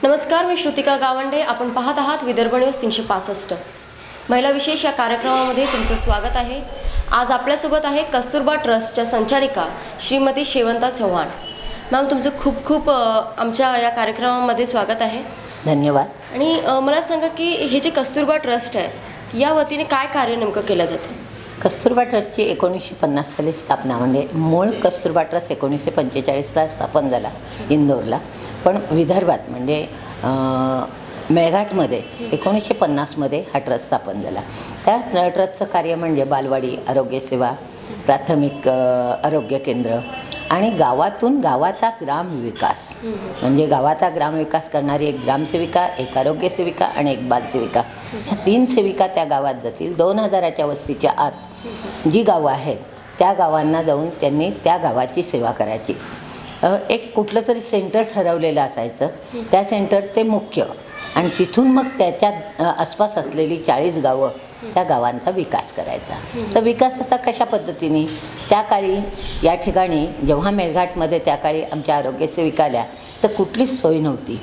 नमस्कार, मी श्रुतिका गावंडे. आपण पाहत आहात विदर्भ न्यूज 365. महिला विशेष या कार्यक्रमामध्ये तुमचं स्वागत आहे. आज आपल्यासोबत आहे कस्तुरबा ट्रस्टच्या संचालिका श्रीमती शेवंता चव्हाण. मॅम, तुमचं खूप खूप आमच्या या कार्यक्रमामध्ये स्वागत आहे. धन्यवाद. आणि मला सांगा की हे जे कस्तुरबा ट्रस्ट आहे या वतीने काय कार्य नेमकं केलं जातं? कस्तुरबा ट्रस्टची 1950 साली स्थापना, म्हणजे मूळ कस्तुरबा ट्रस्ट 1945ला स्थापन झाला इंदोरला, पण विदर्भात म्हणजे मेळघाटमध्ये 1950मध्ये हा ट्रस्ट स्थापन झाला. त्या ट्रस्टचं कार्य म्हणजे बालवाडी, आरोग्यसेवा, प्राथमिक आरोग्य केंद्र आणि गावातून गावाचा ग्रामविकास, म्हणजे गावाचा ग्रामविकास करणारी एक ग्रामसेविका, एक आरोग्यसेविका आणि एक बालसेविका, ह्या 3 सेविका त्या गावात जातील. 2000च्या वस्तीच्या आत जी गावं आहेत त्या गावांना जाऊन त्यांनी त्या गावाची सेवा करायची. एक कुठलं तरी सेंटर ठरवलेलं असायचं, त्या सेंटर ते मुख्य, आणि तिथून मग त्याच्या आसपास असलेली 40 गावं, त्या गावांचा विकास करायचा. तर विकासाचा कशा पद्धतीने, त्या काळी या ठिकाणी जेव्हा मेळघाटमध्ये त्या काळी आमच्या आरोग्यसेविका आल्या तर कुठलीच सोय नव्हती.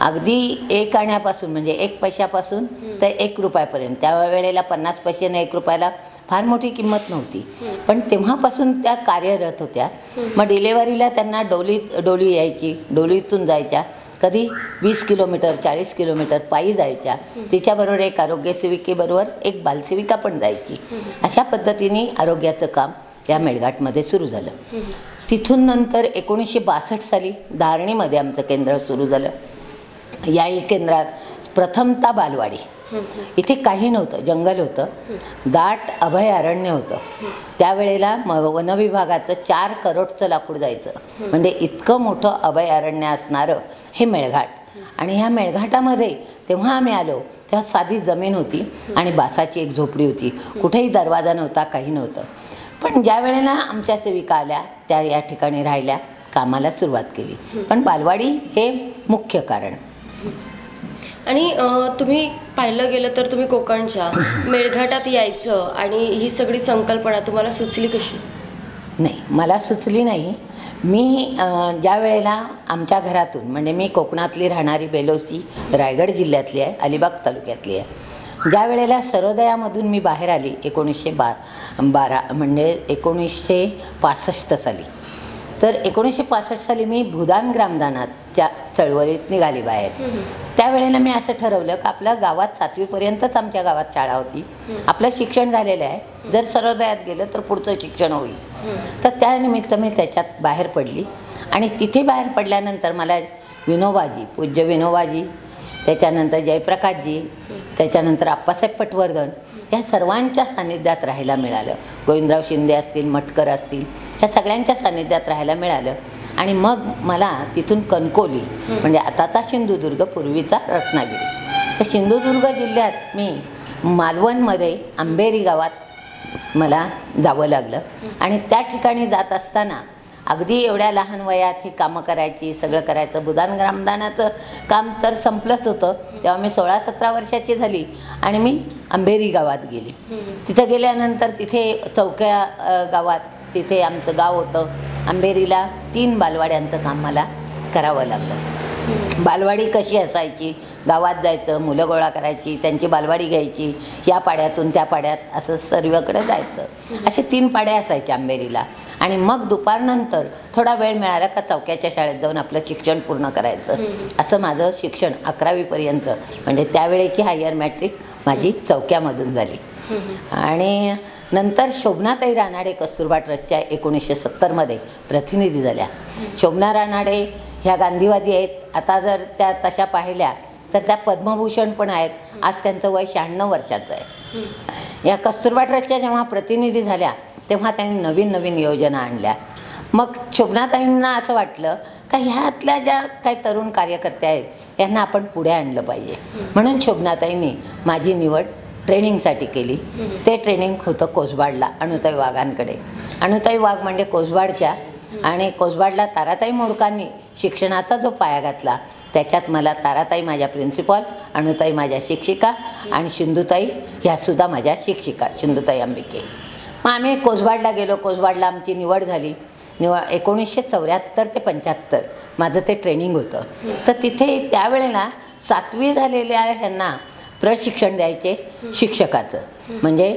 अगदी 1 आण्यापासून म्हणजे 1 पैशापासून तर 1 रुपयापर्यंत, त्यावेळेला 50 पैशाने 1 रुपयाला फार मोठी किंमत नव्हती, पण तेव्हापासून त्या कार्यरत होत्या. मग डिलेवरीला त्यांना डोली यायची, डोलीतून जायच्या, कधी 20 किलोमीटर 40 किलोमीटर पायी जायच्या. तिच्याबरोबर एक आरोग्यसेविकेबरोबर एक बालसेविका पण जायची. अशा पद्धतीने आरोग्याचं काम या मेळघाटमध्ये सुरू झालं. तिथून नंतर 1962 साली धारणीमध्ये आमचं केंद्र सुरू झालं. याही केंद्रात प्रथमतः बालवाडी, इथे काही नव्हतं, जंगल होतं, दाट अभयारण्य होतं. त्यावेळेला वनविभागाचं 4 करोडचं लाकूड जायचं, म्हणजे इतकं मोठं अभयारण्य असणारं हे मेळघाट. आणि ह्या मेळघाटामध्ये तेव्हा आम्ही आलो तेव्हा साधी जमीन होती आणि बासाची एक झोपडी होती, कुठेही दरवाजा नव्हता, काही नव्हतं. पण ज्या वेळेला आमच्या सेविका आल्या त्या या ठिकाणी राहिल्या, कामाला सुरुवात केली. पण बालवाडी हे मुख्य कारण. आणि तुम्ही पाहिलं गेलं तर तुम्ही कोकणच्या मेळघाटात यायचं आणि ही सगळी संकल्पना तुम्हाला सुचली कशी? नाही, मला सुचली नाही. मी ज्या वेळेला आमच्या घरातून, म्हणजे मी कोकणातली राहणारी बेलोसी, रायगड जिल्ह्यातली आहे, अलिबाग तालुक्यातली आहे. ज्या वेळेला सर्वोदयामधून मी बाहेर आली 1912 म्हणजे 1965 साली, तर 1965 साली मी भूदान ग्रामदानाच्या चळवळीत निघाली बाहेर. त्यावेळेला मी असं ठरवलं की आपल्या गावात 7वीपर्यंतच आमच्या गावात शाळा होती, आपलं शिक्षण झालेलं आहे, जर सर्वोदयात गेलं तर पुढचं शिक्षण होईल. तर त्यानिमित्त मी त्याच्यात बाहेर पडली. आणि तिथे बाहेर पडल्यानंतर मला विनोबाजी, पूज्य विनोबाजी, त्याच्यानंतर जयप्रकाशजी, त्याच्यानंतर आप्पासाहेब पटवर्धन, या सर्वांच्या सान्निध्यात राहायला मिळालं. गोविंदराव शिंदे असतील, मटकर असतील, ह्या सगळ्यांच्या सान्निध्यात राहायला मिळालं. आणि मग मला तिथून कणकोली, म्हणजे आताचा सिंधुदुर्ग, पूर्वीचा रत्नागिरी, तर सिंधुदुर्ग जिल्ह्यात मी मालवणमध्ये आंबेरी गावात मला जावं लागलं. आणि त्या ठिकाणी जात असताना अगदी एवढ्या लहान वयात ही कामं करायची, सगळं करायचं. भूदान ग्रामदानाचं काम तर संपलंच होतं, तेव्हा मी 16-17 वर्षाची झाली आणि मी आंबेरी गावात गेली. तिथं गेल्यानंतर तिथे चौक्या गावात, तिथे आमचं गाव होतं आंबेरीला, 3 बालवाड्यांचं काम मला करावं लागलं. बालवाडी कशी असायची, गावात जायचं, मुलं गोळा करायची, त्यांची बालवाडी घ्यायची, या पाड्यातून त्या पाड्यात असं सर्वकडे जायचं. असे 3 पाड्या असायच्या आंबेरीला. आणि मग दुपारनंतर थोडा वेळ मिळाला का चौक्याच्या शाळेत जाऊन आपलं शिक्षण पूर्ण करायचं. असं माझं शिक्षण 11वीपर्यंत, म्हणजे त्यावेळेची हायर मॅट्रिक माझी चौक्यामधून झाली. आणि नंतर शोभनाताई रानाडे कस्तुरबा ट्रस्टच्या 1970मध्ये प्रतिनिधी झाल्या. शोभना रानाडे ह्या गांधीवादी आहेत. आता जर त्या तशा पाहिल्या तर त्या पद्मभूषण पण आहेत. आज त्यांचं वय 96 वर्षाचं आहे. या कस्तुरबा ट्रस्टच्या जेव्हा प्रतिनिधी झाल्या तेव्हा त्यांनी नवीन नवीन योजना आणल्या. मग शोभनाताईंना असं वाटलं का ह्यातल्या ज्या काही तरुण कार्यकर्त्या आहेत यांना आपण पुढे आणलं पाहिजे, म्हणून शोभनाताईंनी माझी निवड ट्रेनिंगसाठी केली. ते ट्रेनिंग होतं कोसबाडला, अनुताई वाघांकडे. अनुताई वाघ म्हणजे कोसबाडच्या, आणि कोसबाडला ताराताई मोडकांनी शिक्षणाचा जो पाया घातला त्याच्यात मला ताराताई माझ्या प्रिन्सिपॉल, अनुताई माझ्या शिक्षिका आणि सिंधुताई ह्यासुद्धा माझ्या शिक्षिका, सिंधुताई अंबिके. मग आम्ही कोसबाडला गेलो. कोसबाडला आमची निवड झाली. 1974 ते 75 माझं ते ट्रेनिंग होतं. तर तिथे त्यावेळेला 7वी झालेल्या ह्यांना प्रशिक्षण द्यायचे शिक्षकाचं. म्हणजे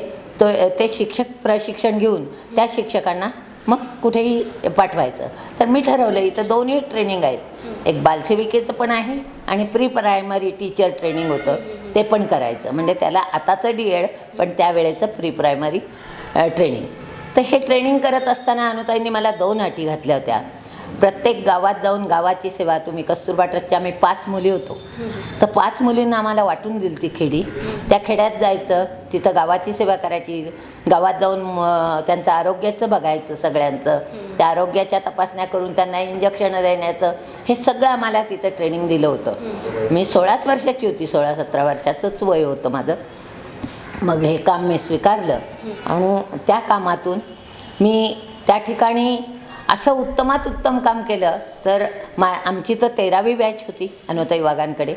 ते शिक्षक प्रशिक्षण घेऊन त्या शिक्षकांना मग कुठेही पाठवायचं. तर मी ठरवलं इथं दोन्ही ट्रेनिंग आहेत, एक बालसेविकेचं पण आहे आणि प्री प्रायमरी टीचर ट्रेनिंग होतं ते पण करायचं. म्हणजे त्याला आताचं DED पण त्यावेळेचं प्री प्रायमरी ट्रेनिंग. तर हे ट्रेनिंग करत असताना अनुताईंनी मला 2 अटी घातल्या होत्या. प्रत्येक गावात जाऊन गावाची सेवा, तुम्ही कस्तुरबा ट्रस्टच्या आम्ही 5 मुली होतो, तर 5 मुलींना आम्हाला वाटून दिली ती खेडी. त्या खेड्यात जायचं, तिथं गावाची सेवा करायची, गावात जाऊन त्यांचं आरोग्याचं बघायचं सगळ्यांचं, त्या आरोग्याच्या तपासण्या करून त्यांना इंजेक्शनं देण्याचं, हे सगळं आम्हाला तिथं ट्रेनिंग दिलं होतं. मी 16च वर्षाची होती, 16-17 वर्षाचंच वय होतं माझं. मग हे काम मी स्वीकारलं आणि त्या कामातून मी त्या ठिकाणी असं उत्तमात उत्तम काम केलं. तर आमची तर 13वी बॅच होती अनुताई वाघांकडे.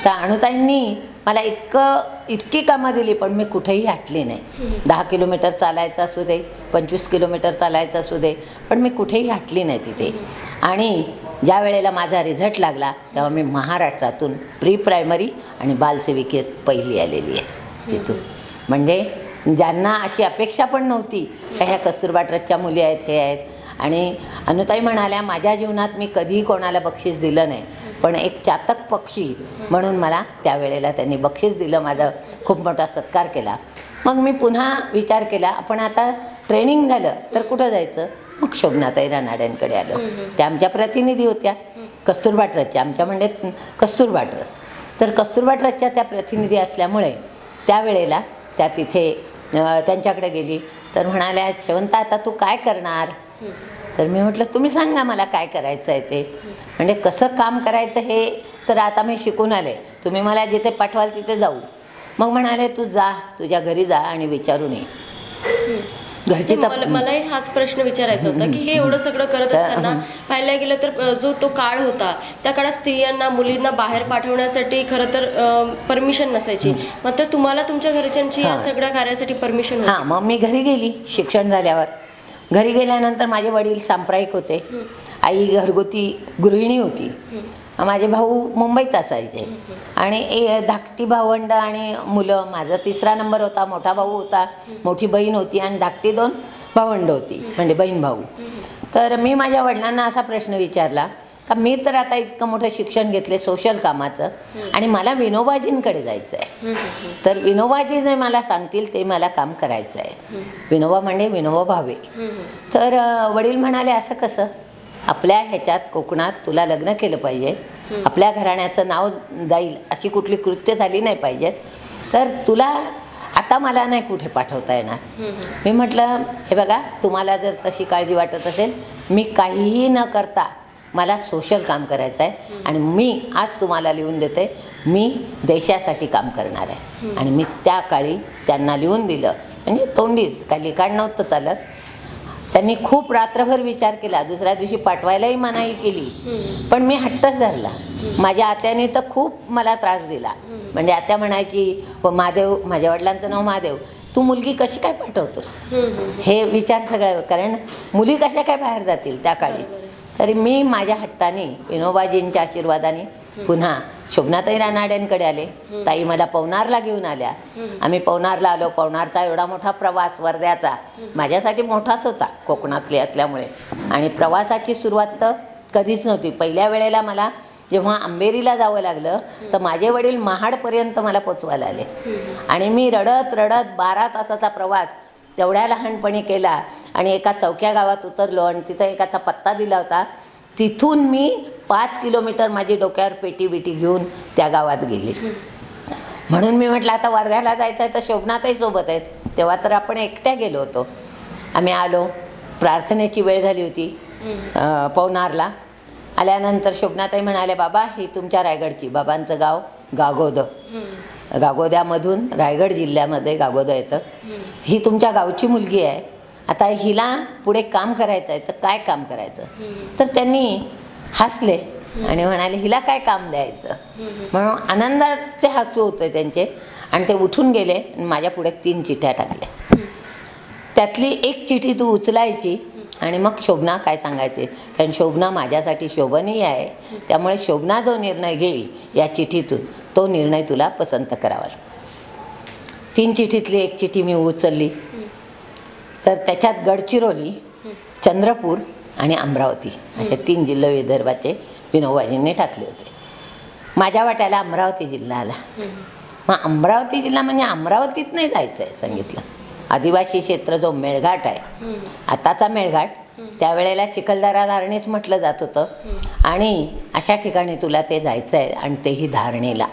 तर अनुताईंनी मला इतकी कामं दिली पण मी कुठेही हटली नाही. 10 किलोमीटर चालायचं असू दे, 25 किलोमीटर चालायचं असू दे, पण मी कुठेही हटली नाही तिथे. आणि ज्या वेळेला माझा रिझल्ट लागला तेव्हा मी महाराष्ट्रातून प्री प्रायमरी आणि बालसेविकेत पहिली आलेली आहे तिथून. म्हणजे ज्यांना अशी अपेक्षा पण नव्हती का ह्या कस्तुरबा ट्रस्टच्या मुली आहेत, हे आहेत. आणि अनुताई म्हणाल्या माझ्या जीवनात मी कधीही कोणाला बक्षीस दिलं नाही, पण एक चातक पक्षी म्हणून मला त्यावेळेला त्यांनी बक्षीस दिलं, माझा खूप मोठा सत्कार केला. मग मी पुन्हा विचार केला आपण आता ट्रेनिंग झालं तर कुठं जायचं. मग शोभनाताई रानाड्यांकडे आलो. त्या आमच्या प्रतिनिधी होत्या कस्तुरबा ट्रस्टच्या, आमच्या म्हणजे कस्तुरबा ट्रस्ट. तर कस्तुरबा ट्रस्टच्या त्या प्रतिनिधी असल्यामुळे त्यावेळेला त्या तिथे त्यांच्याकडे गेली. तर म्हणाल्या शेवंता आता तू काय करणार. तर मी म्हटलं तुम्ही सांगा मला काय करायचं आहे ते. म्हणजे कसं काम करायचं हे तर आता मी शिकून आले, तुम्ही मला जिथे पाठवाल तिथे जाऊ. मग म्हणाले तू जा, तुझ्या घरी जा आणि विचारून ये. घरची मलाही हाच प्रश्न विचारायचा होता की हे एवढं सगळं करत असताना पाहायला गेलं तर जो तो काळ होता त्या काळात स्त्रियांना मुलींना बाहेर पाठवण्यासाठी खरं तर परमिशन नसायची. मात्र तुम्हाला तुमच्या घरच्यांची या सगळ्या कार्यासाठी परमिशन होती. मग मी घरी गेली. शिक्षण झाल्यावर घरी गेल्यानंतर माझे वडील सांप्रदायिक होते, आई घरगुती गृहिणी होती. माझे भाऊ मुंबईत असायचे आणि धाकटी भावंड आणि मुलं. माझा 3रा नंबर होता, मोठा भाऊ होता, मोठी बहीण होती आणि धाकटी 2 भावंड होती म्हणजे बहीण भाऊ. तर मी माझ्या वडिलांना असा प्रश्न विचारला का मी तर आता इतकं मोठं शिक्षण घेतले सोशल कामाचं आणि मला विनोबाजींकडे जायचं आहे. तर विनोबाजी जे मला सांगतील ते मला काम करायचं आहे. विनोबा म्हणजे विनोबा भावे. तर वडील म्हणाले असं कसं, आपल्या ह्याच्यात कोकणात तुला लग्न केलं पाहिजे, आपल्या घराण्याचं नाव जाईल अशी कुठली कृत्य झाली नाही पाहिजेत, तर तुला आता मला नाही कुठे पाठवता येणार. मी म्हटलं हे बघा तुम्हाला जर तशी काळजी वाटत असेल, मी काहीही न करता मला सोशल काम करायचं आहे आणि मी आज तुम्हाला लिहून देते मी देशासाठी काम करणार आहे. आणि मी त्या काळी त्यांना लिहून दिलं, म्हणजे तोंडीच, काही लिखाण नव्हतं चालत. त्यांनी खूप रात्रभर विचार केला, दुसऱ्या दिवशी पाठवायलाही मनाई केली, पण मी हट्टच धरला. माझ्या आत्याने तर खूप मला त्रास दिला. म्हणजे आत्या म्हणायची महादेव, माझ्या वडिलांचं नाव महादेव, तू मुलगी कशी काय पाठवतोस, हे विचार सगळं, कारण मुली कशा काय बाहेर जातील त्या काळी. तरी मी माझ्या हट्टाने विनोबाजींच्या आशीर्वादाने पुन्हा शोभनाताई रानाड्यांकडे आले. ताई मला पवनारला घेऊन आल्या. आम्ही पवनारला आलो. पवनारचा एवढा मोठा प्रवास वर्ध्याचा माझ्यासाठी मोठाच होता कोकणातले असल्यामुळे. आणि प्रवासाची सुरुवात तर कधीच नव्हती. पहिल्या वेळेला मला जेव्हा अंबेरीला जावं लागलं तर माझे वडील महाडपर्यंत मला पोचवायला आले आणि मी रडत रडत 12 तासाचा प्रवास तेवढ्या लहानपणी केला. आणि एका चौक्या गावात उतरलो आणि तिथं एकाचा पत्ता दिला होता. तिथून मी 5 किलोमीटर माझी डोक्यावर पेटी बिटी घेऊन त्या गावात गेली. म्हणून मी म्हटलं आता वर्ध्याला जायचं आहे तर शोभनाताई सोबत आहेत. तेव्हा तर आपण एकट्या गेलो होतो. आम्ही आलो, प्रार्थनेची वेळ झाली होती. पवनारला आल्यानंतर शोभनाताई म्हणाले बाबा ही तुमच्या रायगडची, बाबांचं गाव गागोद, गागोद्यामधून रायगड जिल्ह्यामध्ये गागोद येतं, ही तुमच्या गावची मुलगी आहे. आता हिला पुढे काम करायचं आहे तर काय काम करायचं. तर त्यांनी हसले आणि म्हणाले हिला काय काम द्यायचं. म्हणून आनंदाचे हसू होते त्यांचे. आणि ते उठून गेले आणि माझ्या पुढे 3 चिठ्ठ्या टाकल्या. त्यातली एक चिठी तू उचलायची आणि मग शोभना काय सांगायचे, कारण शोभना माझ्यासाठी शोभनीय आहे. त्यामुळे शोभना जो निर्णय घेईल या चिठ्ठीतून तो निर्णय तुला पसंत करावा. 3 चिठ्ठीतली एक चिठ्ठी मी उचलली, तर त्याच्यात गडचिरोली, चंद्रपूर आणि अमरावती असे 3 जिल्हे विदर्भाचे विनोबाजींनी टाकले होते. माझ्या वाट्याला अमरावती जिल्हा आला. मग अमरावती जिल्हा म्हणजे अमरावतीत नाही जायचं आहे सांगितलं. आदिवासी क्षेत्र जो मेळघाट आहे, आताचा मेळघाट, त्यावेळेला चिखलदरा धारणेच म्हटलं जात होतं. आणि अशा ठिकाणी तुला ते जायचं आहे आणि तेही धारणेला.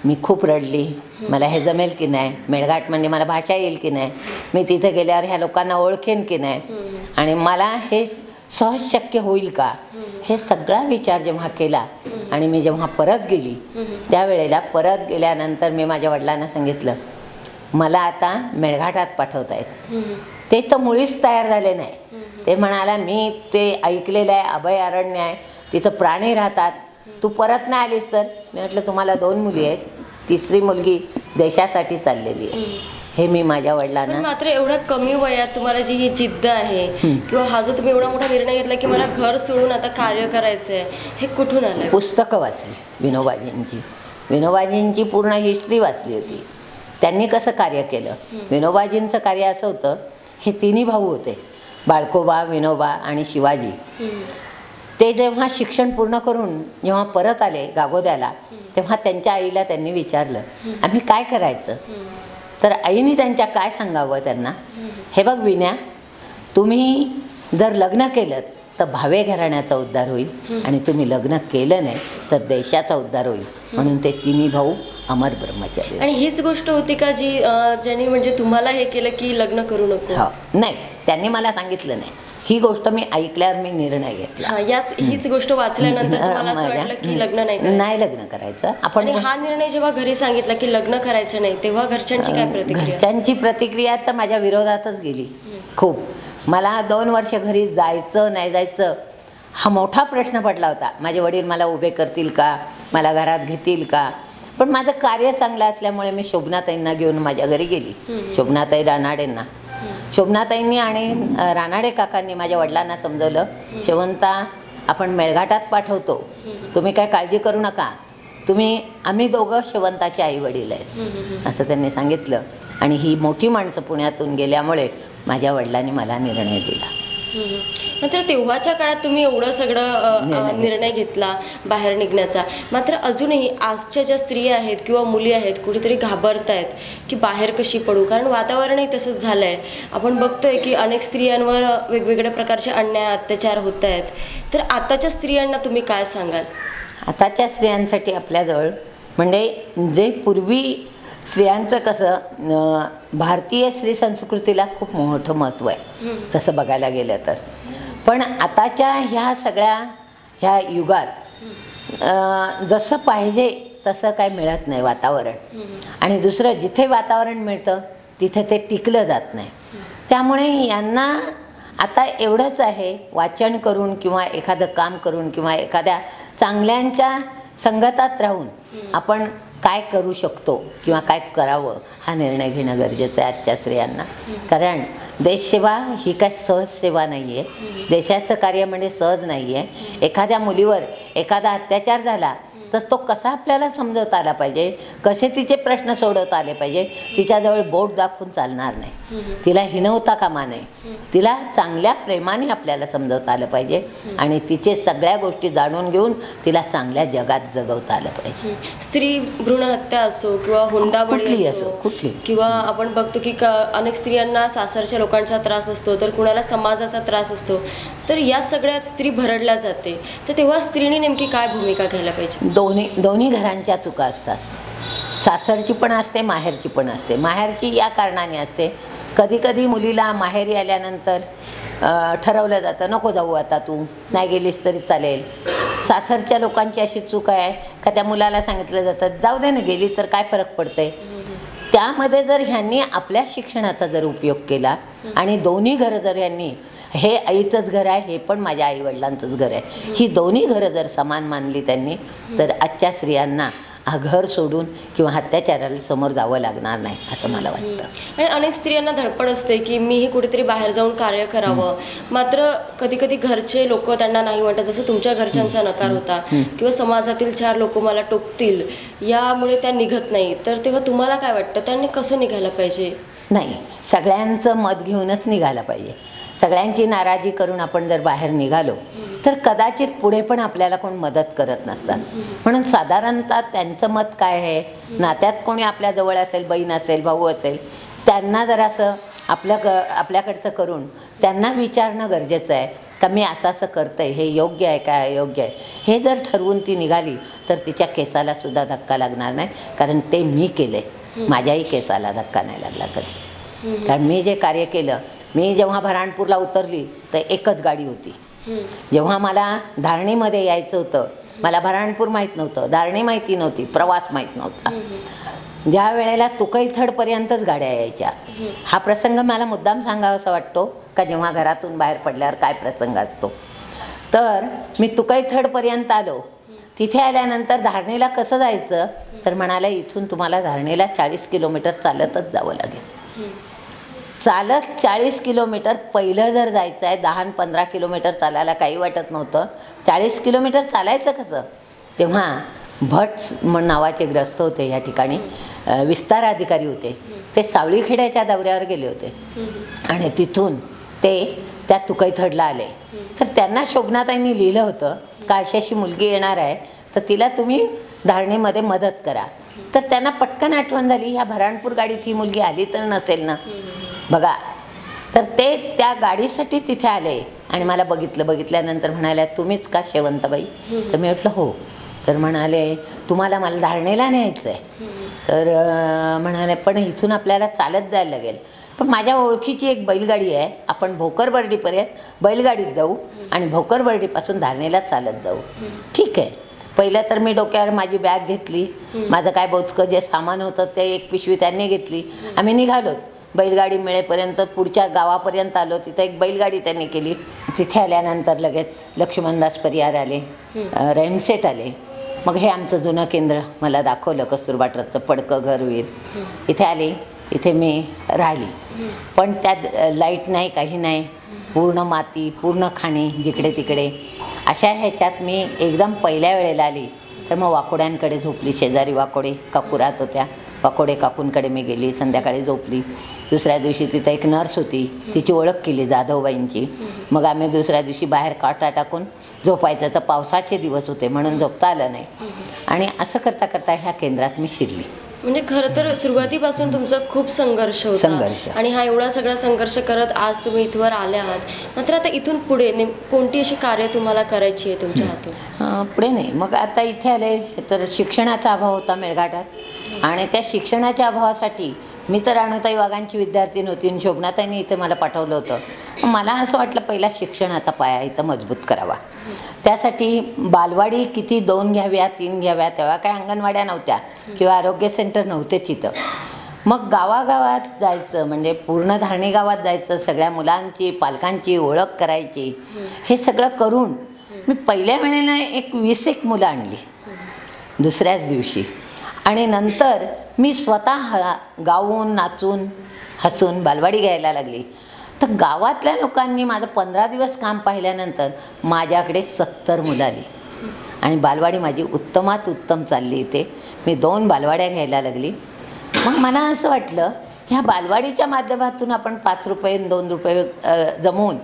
मी खूप रडली, मला हे जमेल की नाही, मेळघाट म्हणजे मला भाषा येईल की नाही, मी तिथे गेल्यावर ह्या लोकांना ओळखेन की नाही, आणि मला हे सहज शक्य होईल का, हे सगळा विचार जेव्हा केला. आणि मी जेव्हा परत गेली त्यावेळेला परत गेल्यानंतर मी माझ्या वडिलांना सांगितलं, मला आता मेळघाटात पाठवतायत. ते तर मुळीच तयार झाले नाही. ते म्हणाला, मी ते ऐकलेलं आहे, अभयारण्य आहे, तिथं प्राणी राहतात, तू परत नाही आलीस तर. मी म्हटलं, तुम्हाला 2 मुली आहेत, 3री मुलगी देशासाठी चाललेली आहे. हे मी माझ्या वडिलांना. मात्र एवढ्या कमी वयात तुम्हाला जी ही जिद्द आहे किंवा हा जो तुम्ही एवढा मोठा निर्णय घेतला की मला घर सोडून आता कार्य करायचं आहे, हे कुठून आलं? पुस्तकं वाचली विनोबाजींची. विनोबाजींची पूर्ण हिस्ट्री वाचली होती. त्यांनी कसं कार्य केलं. विनोबाजींचं कार्य असं होतं, हे 3 भाऊ होते, बाळकोबा, विनोबा आणि शिवाजी. ते जेव्हा शिक्षण पूर्ण करून जेव्हा परत आले गागोद्याला, तेव्हा त्यांच्या आईला त्यांनी विचारलं, आम्ही काय करायचं. तर आईने त्यांच्या काय सांगावं त्यांना, हे बघ विन्या, तुम्ही जर लग्न केलं तर भावे घराण्याचा उद्धार होईल, आणि तुम्ही लग्न केलं नाही तर देशाचा उद्धार होईल. म्हणून ते 3 भाऊ अमर ब्रह्मचारी. आणि हीच गोष्ट होती का जी ज्यांनी म्हणजे तुम्हाला हे केलं की लग्न करू नको? हो, नाही, त्यांनी मला सांगितलं नाही. ही गोष्ट मी ऐकल्यावर मी निर्णय घेतला. हीच गोष्ट वाचल्यानंतर तुम्हाला असं वाटलं की लग्न नाही लग्न करायचं आपण. हा निर्णय जेव्हा घरी सांगितला की लग्न करायचं नाही, तेव्हा घरच्यांची काय प्रतिक्रिया? घरच्यांची प्रतिक्रिया तर माझ्या विरोधातच गेली खूप. मला 2 वर्ष घरी जायचं नाही जायचं हा मोठा प्रश्न पडला होता. माझे वडील मला उभे करतील का, मला घरात घेतील का. पण माझं कार्य चांगलं असल्यामुळे मी शोभनाताईंना घेऊन माझ्या घरी गेली. शोभनाताई रानाडेंना. शोभनाताईंनी आणि रानाडे काकांनी माझ्या वडिलांना समजवलं, शेवंता आपण मेळघाटात पाठवतो, तुम्ही काय काळजी करू नका, आम्ही दोघं शेवंताचे आई वडील आहेत असं त्यांनी सांगितलं. आणि ही मोठी माणसं पुण्यातून गेल्यामुळे माझ्या वडिलांनी मला निर्णय दिला. मात्र तेव्हाच्या काळात तुम्ही एवढं सगळं निर्णय घेतला बाहेर निघण्याचा, मात्र अजूनही आजच्या ज्या स्त्रिया आहेत किंवा मुली आहेत कुठेतरी घाबरत आहेत की बाहेर कशी पडू, कारण वातावरणही तसंच झालं आहे. आपण बघतोय की अनेक स्त्रियांवर वेगवेगळ्या प्रकारचे अन्याय अत्याचार होत आहेत. तर आताच्या स्त्रियांना तुम्ही काय सांगाल? आताच्या स्त्रियांसाठी आपल्याजवळ म्हणजे जे पूर्वी स्त्रियांचं कसं भारतीय स्त्री संस्कृतीला खूप मोठं महत्त्व आहे तसं बघायला गेलं तर. पण आताच्या ह्या युगात जसं पाहिजे तसं काय मिळत नाही वातावरण. आणि दुसरं, जिथे वातावरण मिळतं तिथे ते टिकलं जात नाही. त्यामुळे यांना आता एवढंच आहे, वाचन करून किंवा एखादं काम करून किंवा एखाद्या चांगल्यांच्या संगतात राहून आपण काय करू शकतो किंवा काय करावं हा निर्णय घेणं गरजेचं आहे आजच्या स्त्रियांना. कारण देशसेवा ही काय सहज सेवा नाही आहे. देशाचं कार्य म्हणजे सहज नाही आहे. एखाद्या मुलीवर एखादा अत्याचार झाला तर तो कसा आपल्याला समजवता आला पाहिजे, कसे तिचे प्रश्न सोडवता आले पाहिजे. तिच्याजवळ बोट दाखवून चालणार नाही, तिला हिणवता कामा नये, तिला चांगल्या प्रेमाने आपल्याला समजवता आलं पाहिजे आणि तिचे सगळ्या गोष्टी जाणून घेऊन तिला चांगल्या जगात जगवता आलं पाहिजे. स्त्री भ्रूण हत्या असो किंवा हुंडाबळी असो कुठली, किंवा आपण बघतो की अनेक स्त्रियांना सासरच्या लोकांचा त्रास असतो, तर कुणाला समाजाचा त्रास असतो, तर या सगळ्यात स्त्री भरडल्या जाते. तर तेव्हा स्त्रीने नेमकी काय भूमिका घ्यायला पाहिजे? दोन्ही घरांच्या चुका असतात. सासरची पण असते, माहेरची पण असते. माहेरची या कारणाने असते, कधी कधी मुलीला माहेरी आल्यानंतर ठरवलं जातं नको जाऊ आता, तू नाही गेलीस तरी चालेल. सासरच्या लोकांची अशी चूक आहे का त्या मुलाला सांगितलं जातं जाऊ दे ना, गेली तर काय फरक पडतंय. त्यामध्ये जर ह्यांनी आपल्या शिक्षणाचा जर उपयोग केला आणि दोन्ही घरं जर ह्यांनी, हे आईचंच घर आहे, हे पण माझ्या आईवडिलांचंच घर आहे, ही दोन्ही घरं जर समान मानली त्यांनी, तर आजच्या स्त्रियांना घर सोडून किंवा अत्याचाराला समोर जावं लागणार नाही असं मला वाटतं. आणि अनेक स्त्रियांना धडपड असते की मीही कुठेतरी बाहेर जाऊन कार्य करावं, मात्र कधी कधी घरचे लोक त्यांना नाही म्हणतात, जसं तुमच्या घरच्यांचा नकार होता किंवा समाजातील 4 लोक मला टोकतील यामुळे त्या निघत नाही. तर तेव्हा तुम्हाला काय वाटतं त्यांनी कसं निघायला पाहिजे? नाही, सगळ्यांचं मत घेऊनच निघालं पाहिजे. सगळ्यांची नाराजी करून आपण जर बाहेर निघालो तर कदाचित पुढे पण आपल्याला कोण मदत करत नसतात. म्हणून साधारणतः त्यांचं मत काय आहे, नात्यात कोणी आपल्याजवळ असेल, बहीण असेल, भाऊ असेल, त्यांना जरासं आपल्याकडचं करून त्यांना विचारणं गरजेचं आहे का मी असं असं करतं आहे, हे योग्य आहे का अयोग्य आहे. हे जर ठरवून ती निघाली तर तिच्या केसाला सुद्धा धक्का लागणार नाही, कारण ते मी केलं आहे. माझ्याही केसाला धक्का नाही लागला कधी, कारण मी जे कार्य केलं, मी जेव्हा बऱ्हाणपूरला उतरली तर एकच गाडी होती. जेव्हा मला धारणीमध्ये यायचं होतं, मला बऱ्हाणपूर माहीत नव्हतं, धारणी माहिती नव्हती, प्रवास माहीत नव्हता. ज्या वेळेला तुकईथडपर्यंतच गाड्या यायच्या. हा प्रसंग मला मुद्दाम सांगावासा वाटतो का जेव्हा घरातून बाहेर पडल्यावर काय प्रसंग असतो. तर मी तुकईथडपर्यंत आलो. तिथे आल्यानंतर धारणीला कसं जायचं तर म्हणाले इथून तुम्हाला धारणीला 40 किलोमीटर चालतच जावं लागेल. चालत 40 किलोमीटर पहिलं जर जायचं आहे, 10-15 किलोमीटर चालायला काही वाटत नव्हतं. 40 किलोमीटर चालायचं कसं? तेव्हा भट नावाचे ग्रस्त होते या ठिकाणी, विस्तार अधिकारी होते. ते सावळीखेड्याच्या दौऱ्यावर गेले होते आणि तिथून ते त्या तुकईथडला आले. तर त्यांना शोभनाताईंनी लिहिलं होतं का अशी अशी मुलगी येणार आहे तर तिला तुम्ही धारणीमध्ये मदत करा. तर त्यांना पटकन आठवण झाली, ह्या बऱ्हाणपूर गाडीत ही मुलगी आली तर नसेल ना बघा. तर ते त्या गाडीसाठी तिथे आले आणि मला बघितल्यानंतर म्हणाल्या तुम्हीच का शेवंतबाई? तर मी म्हटलं हो. तर म्हणाले तुम्हाला मला धारणेला न्यायचं आहे. तर म्हणाले पण इथून आपल्याला चालत जायला लागेल. पण माझ्या ओळखीची एक बैलगाडी आहे, आपण भोकरबर्डीपर्यंत बैलगाडीत जाऊ आणि भोकरबर्डीपासून धारणेला चालत जाऊ. ठीक आहे. पहिलं तर मी डोक्यावर माझी बॅग घेतली, माझं काय बोचकं जे सामान होतं ते एक पिशवी त्यांनी घेतली. आम्ही निघालोच. बैलगाडी मिळेपर्यंत पुढच्या गावापर्यंत आलो. तिथं एक बैलगाडी त्यांनी केली. तिथे आल्यानंतर लगेच लक्ष्मणदास परिहार आले, रेमसेट आले. मग हे आमचं जुनं केंद्र मला दाखवलं, कस्तुरबा ट्रस्टचं पडकं घर होईल. इथे आले, इथे मी राहिली. पण त्यात लाईट नाही, काही नाही, पूर्ण माती, पूर्ण खाणी जिकडे तिकडे. अशा ह्याच्यात मी एकदम पहिल्या वेळेला आली. तर मग वाकोड्यांकडे झोपली. शेजारी वाकोडे काकू राहत होत्या. वाकोडे काकूंकडे मी गेली, संध्याकाळी झोपली. दुसऱ्या दिवशी तिथं एक नर्स होती, तिची ओळख केली जाधवबाईंची. मग आम्ही दुसऱ्या दिवशी बाहेर काटा टाकून झोपायचं. तर पावसाचे दिवस होते म्हणून झोपता आलं नाही. आणि असं करता करता ह्या केंद्रात मी शिरली. म्हणजे खरं तर सुरुवातीपासून तुमचा खूप संघर्ष होता आणि हा एवढा सगळा संघर्ष करत आज तुम्ही इथवर आले आहात. मात्र आता इथून पुढे कोणती अशी कार्य तुम्हाला करायची आहे तुमच्या हातून? पुढे नाही. मग आता इथे आले तर शिक्षणाचा अभाव होता मेळघाटात. आणि त्या शिक्षणाच्या अभावासाठी मी तर अणुताई वाघांची विद्यार्थी नव्हती आणि शोभनाताईंनी इथे मला पाठवलं होतं. मला असं वाटलं पहिला शिक्षणाचा पाया इथं मजबूत करावा. त्यासाठी बालवाडी किती 2 घ्याव्या 3 घ्याव्या, तेव्हा काय अंगणवाड्या नव्हत्या किंवा आरोग्य सेंटर नव्हतेच इथं. मग गावागावात जायचं, म्हणजे पूर्ण धारणी गावात जायचं, सगळ्या मुलांची पालकांची ओळख करायची. हे सगळं करून मी पहिल्या वेळेला 20 मुलं आणली दुसऱ्याच दिवशी. आणि नंतर मी स्वतः गाऊन नाचून हसून बालवाडी घ्यायला लागली. तर गावातल्या लोकांनी माझं 15 दिवस काम पाहिल्यानंतर माझ्याकडे 70 मुलं आली आणि बालवाडी माझी उत्तमात उत्तम चालली. इथे मी 2 बालवाड्या घ्यायला लागली. मग मला असं वाटलं ह्या बालवाडीच्या माध्यमातून आपण 5 रुपये 2 रुपये जमवून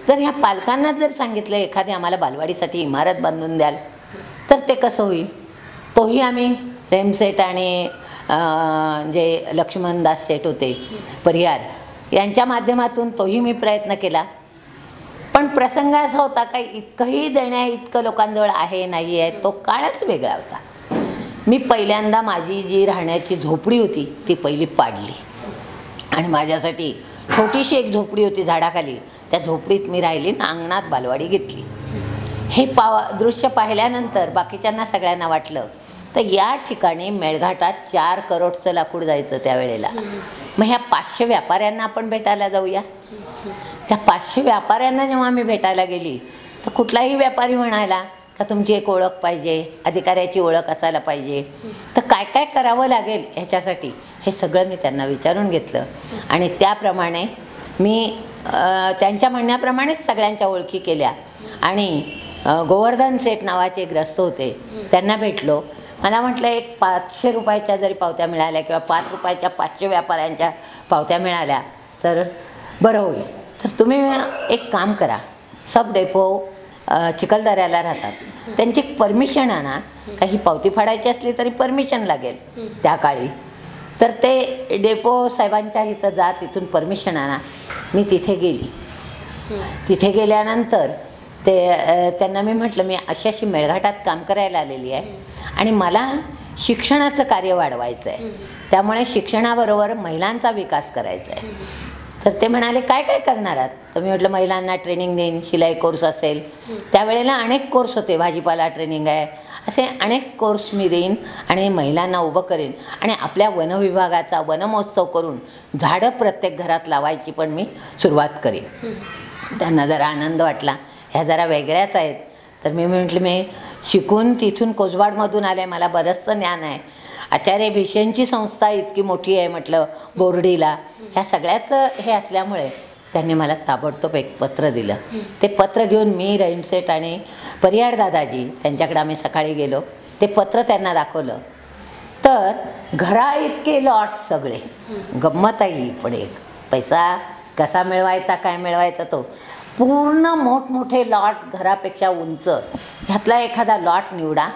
जर ह्या पालकांना जर सांगितलं एखादी आम्हाला बालवाडीसाठी इमारत बांधून द्याल तर ते कसं होईल. तोही आम्ही रेमसेट आणि जे लक्ष्मणदास शेठ होते परिहार यांच्या माध्यमातून तोही मी प्रयत्न केला. पण प्रसंग असा होता का इतकंही देण्या इतकं लोकांजवळ आहे नाही आहे, तो काळच वेगळा होता. मी पहिल्यांदा माझी जी राहण्याची झोपडी होती ती पहिली पाडली आणि माझ्यासाठी छोटीशी एक झोपडी होती झाडाखाली, त्या झोपडीत मी राहिली आणि अंगणात बालवाडी घेतली. हे दृश्य पाहिल्यानंतर बाकीच्यांना सगळ्यांना वाटलं तर या ठिकाणी मेळघाटात 4 करोडचं लाकूड जायचं त्यावेळेला. मग ह्या 500 व्यापाऱ्यांना आपण भेटायला जाऊया. त्या 500 व्यापाऱ्यांना जेव्हा मी भेटायला गेली तर कुठलाही व्यापारी म्हणाला तर तुमची एक ओळख पाहिजे, अधिकाऱ्याची ओळख असायला पाहिजे. तर काय काय करावं लागेल ह्याच्यासाठी हे सगळं मी त्यांना विचारून घेतलं. आणि त्याप्रमाणे मी त्यांच्या म्हणण्याप्रमाणेच सगळ्यांच्या ओळखी केल्या. आणि गोवर्धन सेठ नावाचे ग्रस्त होते, त्यांना भेटलो. मला म्हटलं एक 500 रुपयाच्या जरी पावत्या मिळाल्या किंवा 5 रुपयाच्या 500 व्यापाऱ्यांच्या पावत्या मिळाल्या तर बरं होईल. तर तुम्ही एक काम करा, सब डेपो चिखलदऱ्याला राहतात, त्यांची परमिशन आणा. काही पावती फाडायची असली तरी परमिशन लागेल त्या काळी. तर ते डेपो साहेबांच्या इथं जा, तिथून परमिशन आणा. मी तिथे गेली. तिथे गेल्यानंतर त्यांना मी म्हटलं मी अशी मेळघाटात काम करायला आलेली आहे आणि मला शिक्षणाचं कार्य वाढवायचं आहे, त्यामुळे शिक्षणाबरोबर महिलांचा विकास करायचा आहे. तर ते म्हणाले काय काय करणार आहात? तर मी म्हटलं महिलांना ट्रेनिंग देईन, शिलाई कोर्स असेल, त्यावेळेला अनेक कोर्स होते, भाजीपाला ट्रेनिंग आहे, असे अनेक कोर्स मी देईन आणि महिलांना उभं करेन. आणि आपल्या वनविभागाचा वनमहोत्सव करून झाडं प्रत्येक घरात लावायची पण मी सुरुवात करेन. त्यांना जरा आनंद वाटला, ह्या जरा वेगळ्याच आहेत. तर मी म्हटलं मी शिकून तिथून कोसबाडमधून आले, मला बरंचसं ज्ञान आहे. आचार्य भिशेंची संस्था इतकी मोठी आहे म्हटलं बोर्डीला, ह्या सगळ्याचं हे असल्यामुळे त्यांनी मला ताबडतोब एक पत्र दिलं. ते पत्र घेऊन मी रहीमसेठ आणि परिहार दादाजी त्यांच्याकडे आम्ही सकाळी गेलो. ते पत्र त्यांना दाखवलं तर घरा इतके लॉट सगळे. गंमत आहे पण एक, पैसा कसा मिळवायचा काय मिळवायचा तो, पूर्ण मोठमोठे लॉट घरापेक्षा उंच, ह्यातला एखादा लॉट निवडा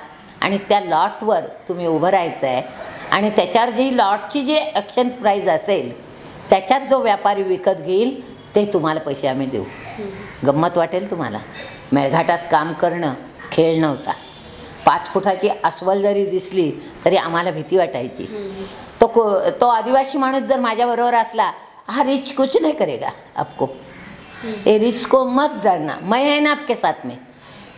आणि त्या लॉटवर तुम्ही उभं राहायचं आहे. आणि त्याच्यावर जी लॉटची जी ॲक्शन प्राईज असेल त्याच्यात जो व्यापारी विकत घेईल ते तुम्हाला पैसे आम्ही देऊ. गंमत वाटेल तुम्हाला. मेळघाटात काम करणं खेळ नव्हता. 5 फुटाची अस्वल जरी दिसली तरी आम्हाला भीती वाटायची. तो आदिवासी माणूस जर माझ्याबरोबर असला, हा रिच कुछ नहीं करेगा आपको, ए रिच को मत जाना, मैं है ना आपके साथ में.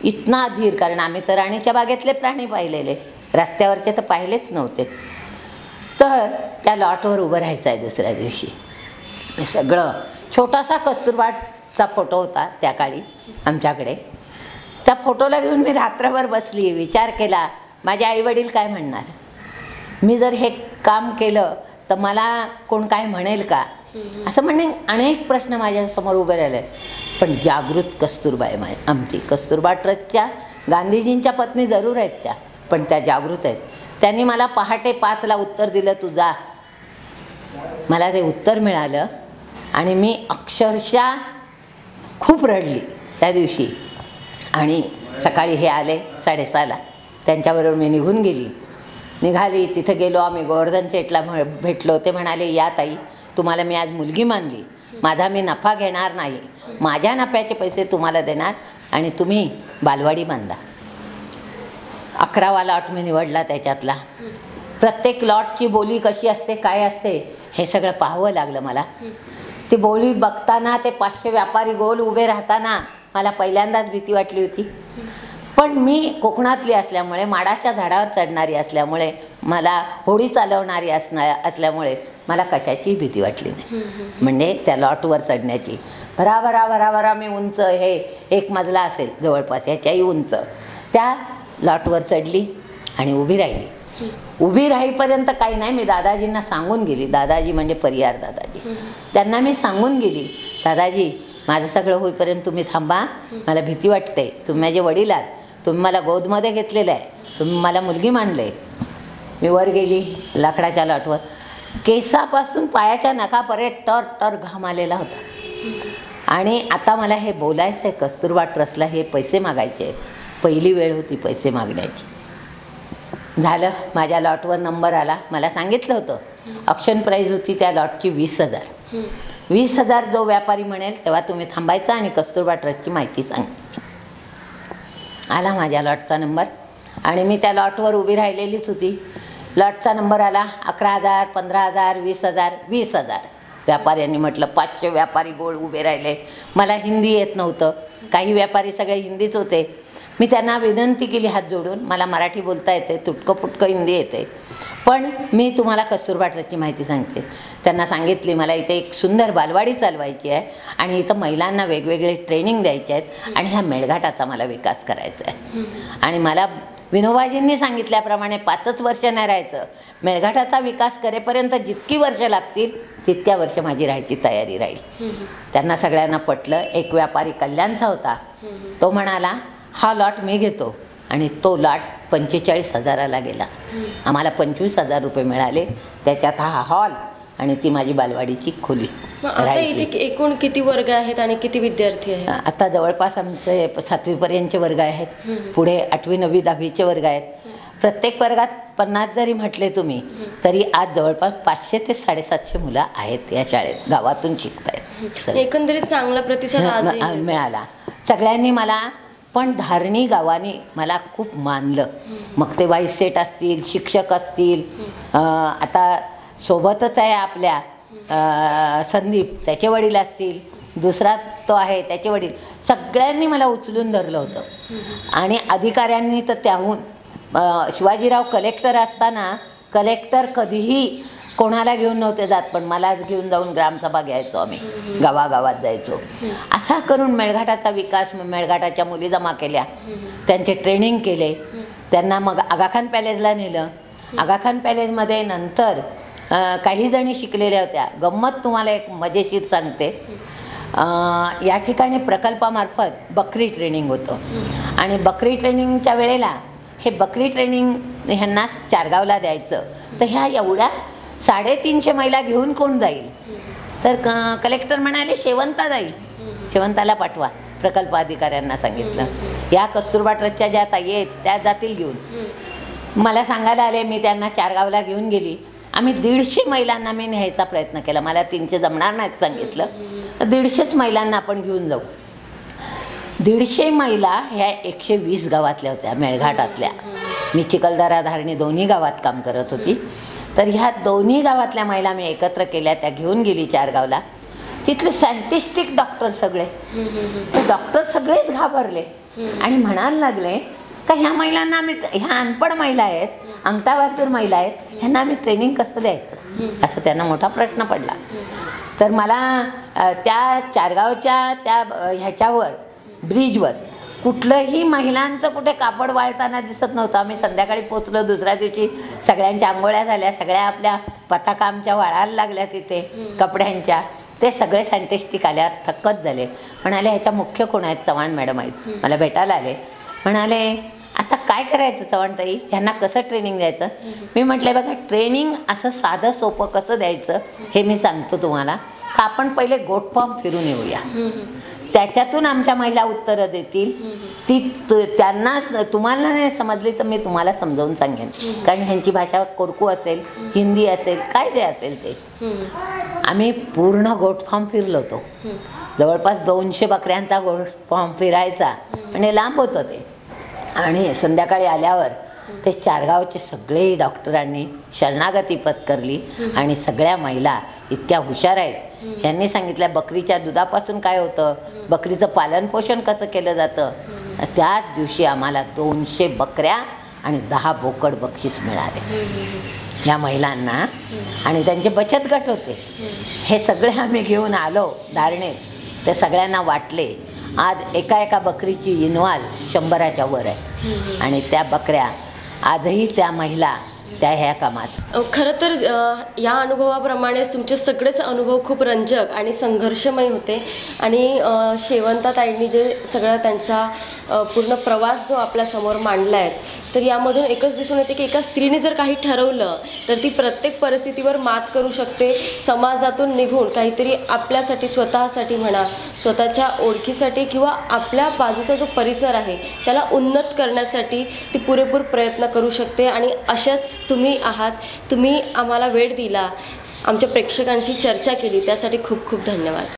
इतना धीर, कारण आम्ही तर राणीच्या बागेतले प्राणी पाहिलेले, रस्त्यावरचे तर पाहिलेच नव्हते. तर त्या लॉटवर उभं राहायचं आहे दुसऱ्या दिवशी. सगळं छोटासा कस्तुरबाचा फोटो होता त्या काळी आमच्याकडे. त्या फोटोला घेऊन मी रात्रभर बसली, विचार केला माझे आईवडील काय म्हणणार, मी जर हे काम केलं तर मला कोण काय म्हणेल का, असं म्हणणे अनेक प्रश्न माझ्यासमोर उभे राहिले. पण जागृत कस्तुरबा आहे आमची. कस्तुरबा ट्रस्टच्या गांधीजींच्या पत्नी जरूर आहेत त्या, पण त्या जागृत आहेत. त्यांनी मला पहाटे 5ला उत्तर दिलं, तू जा. मला ते उत्तर मिळालं आणि मी अक्षरशः खूप रडली त्या दिवशी. आणि सकाळी हे आले 6:30ला, त्यांच्याबरोबर मी निघून निघाली. तिथे गेलो आम्ही, गोवर्धन सेठला भेटलो. ते म्हणाले या ताई, तुम्हाला मी आज मुलगी मानली, माझा मी नफा घेणार नाही, माझ्या नफ्याचे पैसे तुम्हाला देणार आणि तुम्ही बालवाडी बांधा. 11वा लॉट मी निवडला. त्याच्यातला प्रत्येक लॉटची बोली कशी असते काय असते हे सगळं पाहावं लागलं मला. ती बोली बघताना ते 500 व्यापारी गोल उभे राहताना मला पहिल्यांदाच भीती वाटली होती. पण मी कोकणातली असल्यामुळे, माडाच्या झाडावर चढणारी असल्यामुळे, मला होडी चालवणारी असल्यामुळे मला कशाची भीती वाटली नाही. म्हणजे त्या लॉटवर चढण्याची. भराभरा मी उंच, हे 1 मजला असेल जवळपास, ह्याच्याही उंच, त्या लॉटवर चढली आणि उभी राहिली. उभी राहीपर्यंत काही नाही, मी दादाजींना सांगून गेली. दादाजी म्हणजे परिहार दादाजी. त्यांना मी सांगून गेली, दादाजी माझं सगळं होईपर्यंत तुम्ही थांबा, मला भीती वाटते, तुम्ही माझे वडील आहात, तुम्ही मला गोदमध्ये घेतलेलं आहे, तुम्ही मला मुलगी मानले. मी वर गेली लाकडाच्या लॉटवर. केसापासून पायाच्या नखापर्यंत टर घाम आलेला होता. आणि आता मला हे बोलायचं आहे, कस्तुरबा ट्रस्टला हे पैसे मागायचे आहेत. पहिली वेळ होती पैसे मागण्याची. झालं, माझ्या लॉटवर नंबर आला. मला सांगितलं होतं ऑक्शन प्राईज होती त्या लॉटची 20,000. 20,000 जो व्यापारी म्हणेल तेव्हा तुम्ही थांबायचा आणि कस्तुरबा ट्रस्टची माहिती सांगायची. आला माझ्या लॉटचा नंबर आणि मी त्या लॉटवर उभी राहिलेलीच होती. लॉटचा नंबर आला. 11,000, 15,000, 20,000, 20,000. व्यापाऱ्यांनी म्हटलं 500 व्यापारी गोळ उभे राहिले. मला हिंदी येत नव्हतं, काही व्यापारी सगळे हिंदीच होते. मी त्यांना विनंती केली हात जोडून, मला मराठी बोलता येते, तुटकं फुटकं हिंदी येते, पण मी तुम्हाला कस्तुरबा ट्रस्टची माहिती सांगते. त्यांना सांगितली मला इथे एक सुंदर बालवाडी चालवायची आहे आणि इथं महिलांना वेगवेगळे ट्रेनिंग द्यायचे आहेत आणि ह्या मेळघाटाचा मला विकास करायचा आहे. आणि मला विनोबाजींनी सांगितल्याप्रमाणे 5च वर्ष नाही राहायचं, मेळघाटाचा विकास करेपर्यंत जितकी वर्ष लागतील तितक्या वर्ष माझी राहायची तयारी राहील. त्यांना सगळ्यांना पटलं. एक व्यापारी कल्याणचा होता, तो म्हणाला हा लॉट मी घेतो, आणि तो लॉट 45,000ला गेला. आम्हाला 25,000 रुपये मिळाले. त्याच्यात हा हॉल आणि ती माझी बालवाडीची खोली राहायची. इथे एकूण किती वर्ग आहेत आणि किती विद्यार्थी आहेत? आता जवळपास आमचे 7वीपर्यंतचे वर्ग आहेत, पुढे 8वी 9वी 10वीचे वर्ग आहेत. प्रत्येक वर्गात 50 जरी म्हटले तुम्ही तरी आज जवळपास 500 ते 750 मुलं आहेत या शाळेत, गावातून शिकत आहेत. एकंदरीत चांगला प्रतिसाद मिळाला सगळ्यांनी मला. पण धारणी गावाने मला खूप मानलं. मग ते वाईस सेट असतील, शिक्षक असतील, आता सोबतच आहे आपल्या संदीप, त्याचे वडील असतील, दुसरा तो आहे त्याचे वडील, सगळ्यांनी मला उचलून धरलं होतं. आणि अधिकाऱ्यांनी तर त्याहून, शिवाजीराव कलेक्टर असताना कलेक्टर कधीही कोणाला घेऊन नव्हते जात, पण मलाच घेऊन जाऊन ग्रामसभा घ्यायचो आम्ही, गावागावात जायचो. असा करून मेळघाटाचा विकास, मेळघाटाच्या मुली जमा केल्या, त्यांचे ट्रेनिंग केले. त्यांना मग आगाखान पॅलेसला नेलं. आगाखान पॅलेसमध्ये नंतर काही जणी शिकलेल्या होत्या. गंमत तुम्हाला एक मजेशीर सांगते. या ठिकाणी प्रकल्पामार्फत बकरी ट्रेनिंग होतं, आणि बकरी ट्रेनिंगच्या वेळेला हे बकरी ट्रेनिंग ह्यांना चारगावला द्यायचं. तर ह्या एवढ्या 350 महिला घेऊन कोण जाईल? तर कलेक्टर म्हणाले शेवंता जाईल, शेवंताला पाठवा. प्रकल्प अधिकाऱ्यांना सांगितलं, या कस्तुरबा ट्रस्टच्या ज्या ताई आहेत त्या जातील घेऊन. मला सांगायला आले, मी त्यांना चारगावला घेऊन गेली. आम्ही 150 महिलांना मी न्यायचा प्रयत्न केला. मला 300 जमणार नाहीत सांगितलं, 150च महिलांना आपण घेऊन जाऊ. 150 महिला ह्या 120 गावातल्या होत्या, मेळघाटातल्या. मी चिखलदरा धारणी दोन्ही गावात काम करत होती. तर ह्या दोन्ही गावातल्या महिला मी एकत्र केल्या, त्या घेऊन गेली चारगावला. तिथले सायंटिस्टिक डॉक्टर सगळे, ते डॉक्टर सगळेच घाबरले आणि म्हणायला लागले का ह्या महिलांना आम्ही, ह्या अनपढ महिला आहेत, अंगठाबहादूर महिला आहेत, ह्यांना आम्ही ट्रेनिंग कसं द्यायचं, असं त्यांना मोठा प्रश्न पडला. तर मला त्या चारगावच्या त्या ह्याच्यावर ब्रिजवर कुठलंही महिलांचं कुठे कापड वाळताना दिसत नव्हतं. आम्ही संध्याकाळी पोचलो, दुसऱ्या दिवशी सगळ्यांच्या आंघोळ्या झाल्या, सगळ्या आपल्या पताका आमच्या वाळायला लागल्या तिथे कपड्यांच्या. ते सगळे सायंटिस्टिक आल्यावर थक्कच झाले. म्हणाले ह्याच्या मुख्य कोण आहेत? चव्हाण मॅडम आहेत. मला भेटायला आले. म्हणाले आता काय करायचं चव्हाणताई, ह्यांना कसं ट्रेनिंग द्यायचं? मी म्हटलं बघा, ट्रेनिंग असं साधं सोपं कसं द्यायचं हे मी सांगतो तुम्हाला. का आपण पहिले गोट फॉर्म फिरून येऊया, त्याच्यातून आमच्या महिला उत्तरं देतील. ती त्यांना तुम्हाला नाही समजली तर मी तुम्हाला समजावून सांगेन, कारण ह्यांची भाषा कोरकू असेल, हिंदी असेल, काय जे असेल ते. आम्ही पूर्ण गोट फार्म फिरलो होतो. जवळपास 200 बकऱ्यांचा गोट फार्म फिरायचा आणि लांब होतं ते. आणि संध्याकाळी आल्यावर ते चारगावचे सगळे डॉक्टरांनी शरणागती पत्करली आणि सगळ्या महिला इतक्या हुशार आहेत. यांनी सांगितलं बकरीच्या दुधापासून काय होतं, बकरीचं पालनपोषण कसं केलं जातं. त्याच दिवशी आम्हाला 200 बकऱ्या आणि 10 बोकड बक्षीस मिळाले ह्या महिलांना. आणि त्यांचे बचत गट होते. हे सगळे आम्ही घेऊन आलो धारणेत, ते सगळ्यांना वाटले. आज एका एका बकरीची इन्व्हॉल 100च्या वर आहे. आणि त्या बकऱ्या आजही त्या महिला त्या ह्या कामात. खरं तर या अनुभवाप्रमाणेच तुमचे सगळेच अनुभव खूप रंजक आणि संघर्षमय होते. आणि शेवंताताईंनी जे सगळं त्यांचा पूर्ण प्रवास जो आपल्यासमोर मांडला आहे, तर यामधून एकच दिसून येते की एका स्त्रीने जर काही ठरवलं तर ती प्रत्येक परिस्थितीवर मात करू शकते. समाजातून निघून काहीतरी आपल्यासाठी, स्वतःसाठी म्हणा, स्वतःच्या ओळखीसाठी किंवा आपल्या बाजूचा जो परिसर आहे त्याला उन्नत करण्यासाठी ती पुरेपूर प्रयत्न करू शकते. आणि अशाच तुम्ही आहात. तुम्ही आम्हाला वेळ दिला, आमच्या प्रेक्षकांशी चर्चा केली, त्यासाठी खूप खूप धन्यवाद.